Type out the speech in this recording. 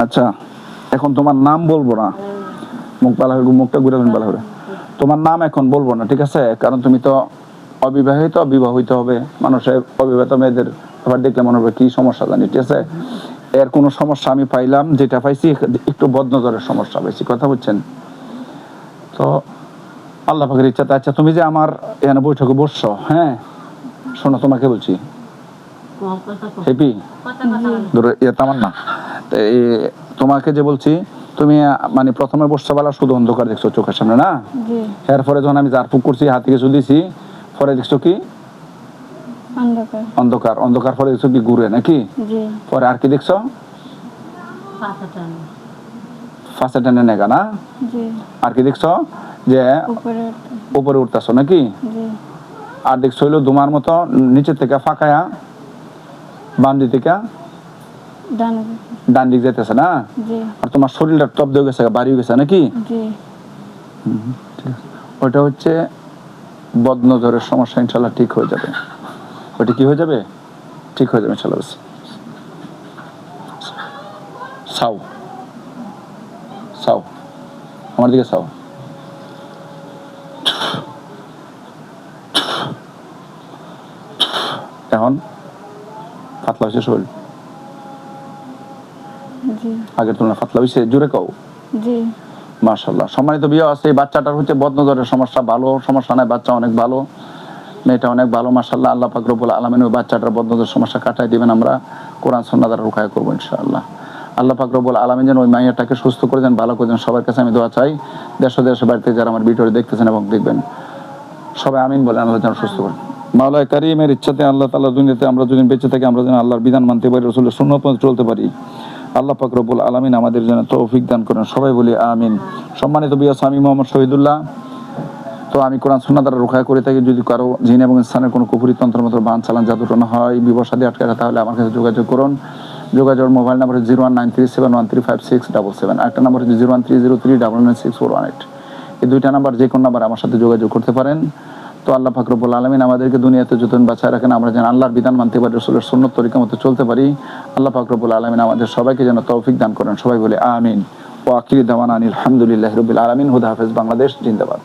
আচ্ছা, এখন তোমার নাম বলবো না, মুখ ভালো হবে, মুখটা ঘুরে ভালো হবে। তোমার নাম এখন বলবো না, ঠিক আছে? কারণ তুমি তো অবিবাহিত, বিবাহিত হবে। মানুষের অবিবাহিত মেয়েদের আবার দেখলে মনে হবে কি সমস্যা জানি, ঠিক আছে? এর কোনো সমস্যা আমি পাইলাম, যেটা পাইছি একটু বদনজরের সমস্যা পাইছি, কথা বুঝছেন? তো আল্লাহ পাকের ইচ্ছাতে। আচ্ছা, তুমি যে আমার এখানে বৈঠকে বসছো, হ্যাঁ, শোনো, তোমাকে বলছি, হ্যাপি ধরো আমার না, তোমাকে যে বলছি, তুমি মানে প্রথমে বসছো বেলা শুধু অন্ধকার দেখছো চোখের সামনে, না? এরপরে যখন আমি জারফুক করছি, হাত থেকে চুলিছি, পরে দেখছো কি অন্ধকার, অন্ধকার পরে দেখছো কি ঘুরে, নাকি? পরে আর কি দেখছো? ফাঁসে টেনে নেগা, না? আর কি দেখছো? যে উপরে উঠতেছো, নাকি? আর দেখছো হইলো ধুমার মতো নিচের থেকে ফাঁকায়া বাম দিক থেকে ডান দিক যেতেছে, না? আর তোমার শরীরটা টপ দিয়ে গেছে, বাড়ি গেছে, নাকি? ওটা হচ্ছে বদনজরের সমস্যা, ইনশাল্লাহ ঠিক হয়ে যাবে। ওটা কি হয়ে যাবে? ঠিক হয়ে যাবে ইনশাল্লাহ। সাও সাও, আমার দিকে সাও। এখন পাতলা হয়েছে শরীর, আগের তুলনায় পাতলা হয়েছে, জোরে কও। মাশাআল্লাহ। সম্মানিত বিয়ে আছে, এই বাচ্চাটার হচ্ছে বদনজরের সমস্যা, ভালো সমস্যা নাই, বাচ্চা অনেক ভালো, মেয়েটা অনেক ভালো, মাশাআল্লাহ। আল্লাহ পাক রব্বুল আলামিন ওই বাচ্চাটার বদনজরের সমস্যা কাটাই দিবেন। আমরা কোরআন সুন্নাহ দ্বারা রুকায়া করবো ইনশাআল্লাহ। আল্লাহ পাক রব্বুল আলামিন যেন ওই মাইয়াটাকে সুস্থ করে দেন, ভালো করে দেন। সবার কাছে আমি দোয়া চাই, দেশ দেশের বাড়িতে যারা আমার ভিডিও দেখতেছেন এবং দেখবেন, সবাই আমিন বলেন, আল্লাহ যেন সুস্থ করেন। মাওলানা কারীমের ইচ্ছাতে আল্লাহ তাআলা দুনিয়াতে আমরা যদি বেঁচে থাকি, আমরা যেন আল্লাহর বিধান মানতে পারি, রাসূলের সুন্নাত মতো চলতে পারি। আল্লাহ পাক রব্বুল আলামিন আমাদের জন্য তৌফিক দান করেন, সবাই বলি আমিন। সম্মানিত বিয়াস, আমি মোহাম্মদ শহীদুল্লাহ। তো আমি কোরআন সুন্নাহ দ্বারা রুকায়া করে থাকি। যদি কারো জিন এবং ইনসানের কোনো কুফরি তন্ত্র মতো বান চালান জাদুটনা হয়, বিবাহ শাদী আটকে যায়, তাহলে আমার কাছে যোগাযোগ করুন। যোগাযোগের মোবাইল নাম্বার 019371135677। আরেকটা নাম্বার হচ্ছে 0130399641। এই দুইটা নাম্বার, যে কোনো নাম্বার আমার সাথে যোগাযোগ করতে পারেন। তো আল্লাহ পাক রব্বুল আলামিন আমাদেরকে দুনিয়াতে যতদিন বাঁচায় রাখেন, আমরা যেন আল্লাহর বিধান মানতে পারি, রাসূলের সুন্নাত তরিকা মতো চলতে পারি। আল্লাহ পাক রব্বুল আলামিন আমাদের সবাইকে যেন তৌফিক দান করেন, সবাই বলে আমিন। ওয়া আখিরু দাওয়ানা আনিল হামদুলিল্লাহি রাব্বিল আলামিন। হুদা হাফেজ, বাংলাদেশ জিন্দাবাদ।